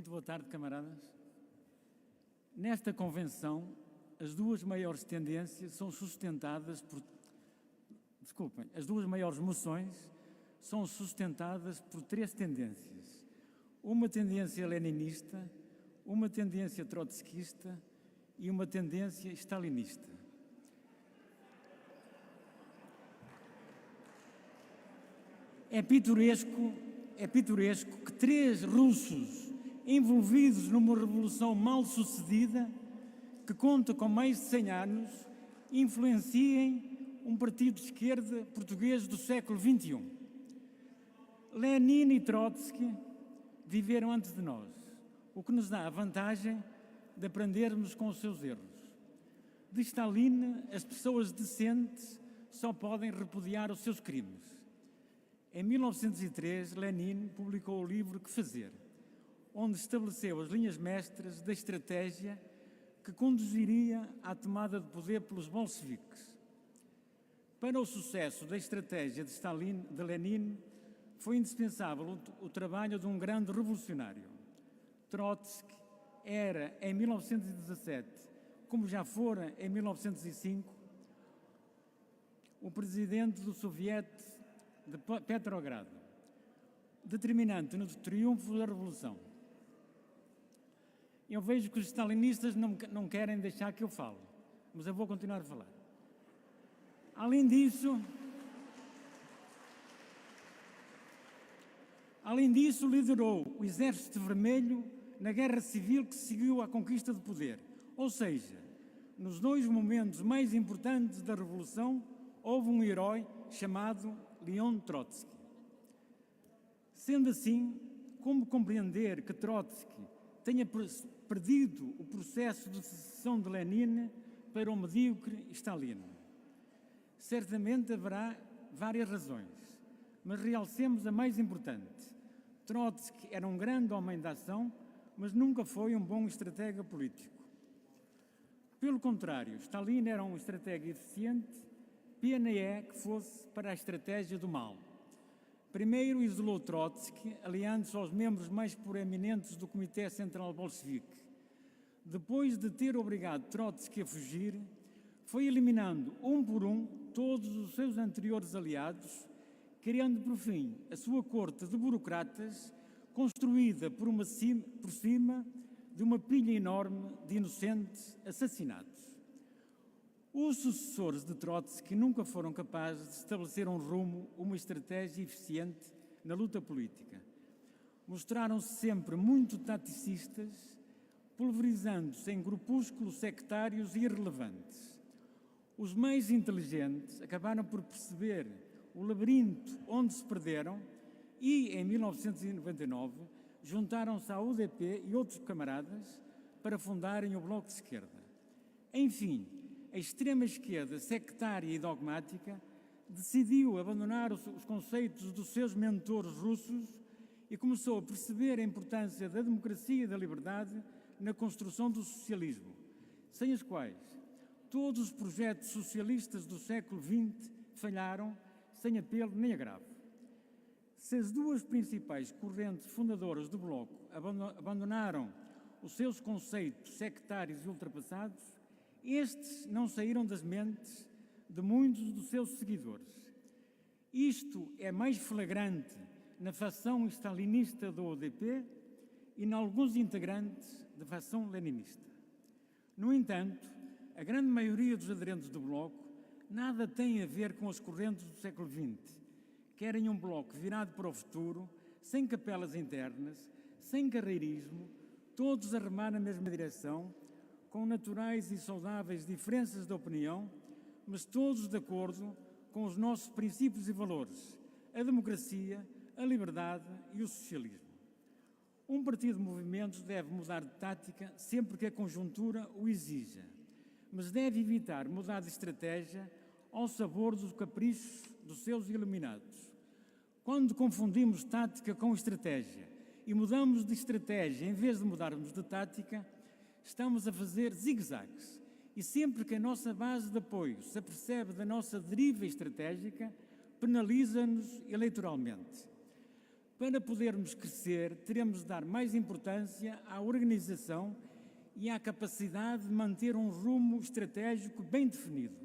Muito boa tarde, camaradas. Nesta convenção, as duas maiores tendências são sustentadas por... Desculpem, as duas maiores moções são sustentadas por três tendências. Uma tendência leninista, uma tendência trotskista e uma tendência stalinista. É pitoresco que três russos envolvidos numa revolução mal sucedida, que conta com mais de 100 anos, influenciem um partido de esquerda português do século XXI. Lenin e Trotsky viveram antes de nós, o que nos dá a vantagem de aprendermos com os seus erros. De Stalin, as pessoas decentes só podem repudiar os seus crimes. Em 1903, Lenin publicou o livro Que Fazer, onde estabeleceu as linhas mestras da estratégia que conduziria à tomada de poder pelos bolcheviques. Para o sucesso da estratégia de Lenin, foi indispensável o trabalho de um grande revolucionário. Trotsky era, em 1917, como já fora em 1905, o presidente do Soviete de Petrogrado, determinante no triunfo da Revolução. Eu vejo que os stalinistas não querem deixar que eu fale, mas eu vou continuar a falar. Além disso, liderou o Exército Vermelho na Guerra Civil que seguiu à conquista de poder. Ou seja, nos dois momentos mais importantes da Revolução, houve um herói chamado Leon Trotsky. Sendo assim, como compreender que Trotsky tenha perdido o processo de secessão de Lenin para o medíocre Stalin? Certamente haverá várias razões, mas realcemos a mais importante. Trotsky era um grande homem de ação, mas nunca foi um bom estratega político. Pelo contrário, Stalin era um estratega eficiente, pena é que fosse para a estratégia do mal. Primeiro isolou Trotsky, aliando-se aos membros mais proeminentes do Comitê Central Bolchevique. Depois de ter obrigado Trotsky a fugir, foi eliminando, um por um, todos os seus anteriores aliados, criando, por fim, a sua corte de burocratas, construída por cima de uma pilha enorme de inocentes assassinados. Os sucessores de Trotsky nunca foram capazes de estabelecer um rumo, uma estratégia eficiente na luta política. Mostraram-se sempre muito taticistas, pulverizando-se em grupúsculos sectários e irrelevantes. Os mais inteligentes acabaram por perceber o labirinto onde se perderam e, em 1999, juntaram-se à UDP e outros camaradas para fundarem o Bloco de Esquerda. Enfim, a extrema-esquerda sectária e dogmática decidiu abandonar os conceitos dos seus mentores russos e começou a perceber a importância da democracia e da liberdade na construção do socialismo, sem as quais todos os projetos socialistas do século XX falharam sem apelo nem agravo. Se as duas principais correntes fundadoras do Bloco abandonaram os seus conceitos sectários e ultrapassados, estes não saíram das mentes de muitos dos seus seguidores. Isto é mais flagrante na facção stalinista do ODP e em alguns integrantes da facção leninista. No entanto, a grande maioria dos aderentes do Bloco nada tem a ver com as correntes do século XX. Querem um Bloco virado para o futuro, sem capelas internas, sem carreirismo, todos a remar na mesma direção, com naturais e saudáveis diferenças de opinião, mas todos de acordo com os nossos princípios e valores, a democracia, a liberdade e o socialismo. Um partido de movimentos deve mudar de tática sempre que a conjuntura o exija, mas deve evitar mudar de estratégia ao sabor dos caprichos dos seus iluminados. Quando confundimos tática com estratégia e mudamos de estratégia em vez de mudarmos de tática, estamos a fazer zigue-zagues e sempre que a nossa base de apoio se apercebe da nossa deriva estratégica, penaliza-nos eleitoralmente. Para podermos crescer, teremos de dar mais importância à organização e à capacidade de manter um rumo estratégico bem definido.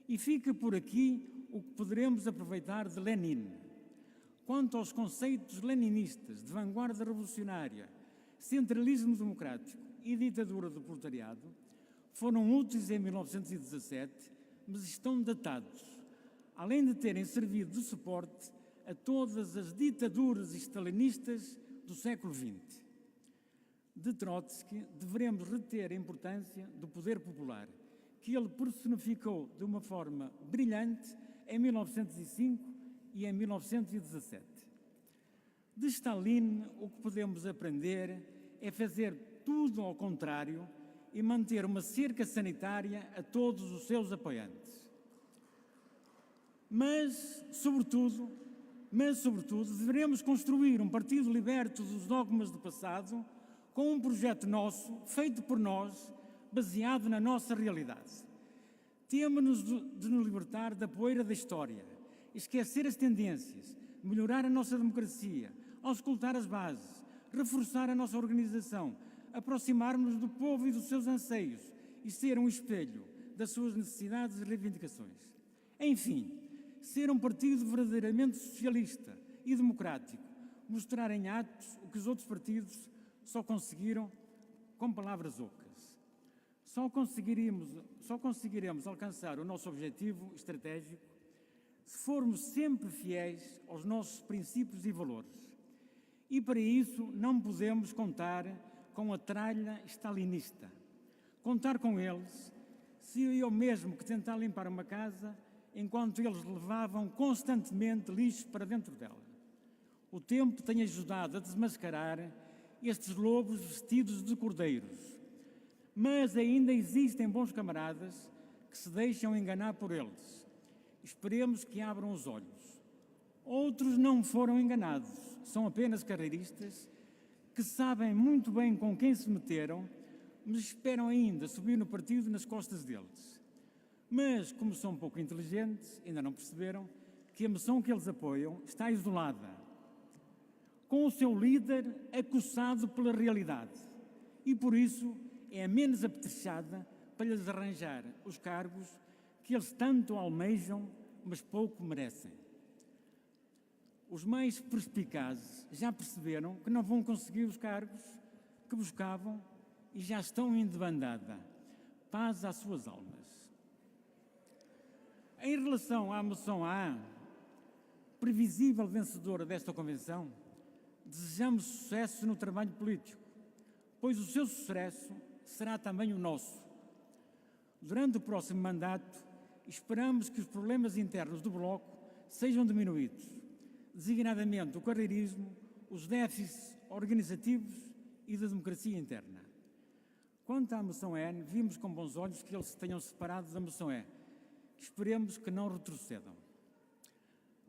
E fica por aqui o que poderemos aproveitar de Lenin. Quanto aos conceitos leninistas de vanguarda revolucionária, centralismo democrático e ditadura do proletariado, foram úteis em 1917, mas estão datados, além de terem servido de suporte a todas as ditaduras stalinistas do século XX. De Trotsky, devemos reter a importância do poder popular, que ele personificou de uma forma brilhante em 1905 e em 1917. De Stalin, o que podemos aprender é fazer tudo ao contrário e manter uma cerca sanitária a todos os seus apoiantes. Mas, sobretudo, deveremos construir um partido liberto dos dogmas do passado, com um projeto nosso, feito por nós, baseado na nossa realidade. Temos de nos libertar da poeira da história, esquecer as tendências, melhorar a nossa democracia, auscultar as bases, reforçar a nossa organização, aproximar-nos do povo e dos seus anseios e ser um espelho das suas necessidades e reivindicações. Enfim, ser um partido verdadeiramente socialista e democrático, mostrar em atos o que os outros partidos só conseguiram com palavras ocas. Só conseguiremos alcançar o nosso objetivo estratégico se formos sempre fiéis aos nossos princípios e valores. E para isso não podemos contar com a tralha stalinista. Contar com eles seria o mesmo que tentar limpar uma casa enquanto eles levavam constantemente lixo para dentro dela. O tempo tem ajudado a desmascarar estes lobos vestidos de cordeiros, mas ainda existem bons camaradas que se deixam enganar por eles. Esperemos que abram os olhos. Outros não foram enganados, são apenas carreiristas que sabem muito bem com quem se meteram, mas esperam ainda subir no partido nas costas deles. Mas, como são pouco inteligentes, ainda não perceberam que a moção que eles apoiam está isolada, com o seu líder acossado pela realidade, e por isso é a menos apetrechada para lhes arranjar os cargos que eles tanto almejam, mas pouco merecem. Os mais perspicazes já perceberam que não vão conseguir os cargos que buscavam e já estão em debandada. Paz às suas almas. Em relação à moção A, previsível vencedora desta convenção, desejamos sucesso no trabalho político, pois o seu sucesso será também o nosso. Durante o próximo mandato, esperamos que os problemas internos do Bloco sejam diminuídos, designadamente o carreirismo, os déficits organizativos e da democracia interna. Quanto à moção N, vimos com bons olhos que eles se tenham separado da moção E. Esperemos que não retrocedam.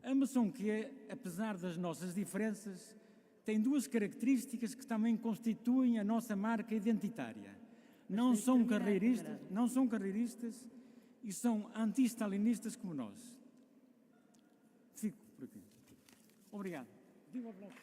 A moção Q, apesar das nossas diferenças, tem duas características que também constituem a nossa marca identitária. Não são carreiristas e são anti-stalinistas como nós. Fico por aqui. Obrigado. Viva o Bloco.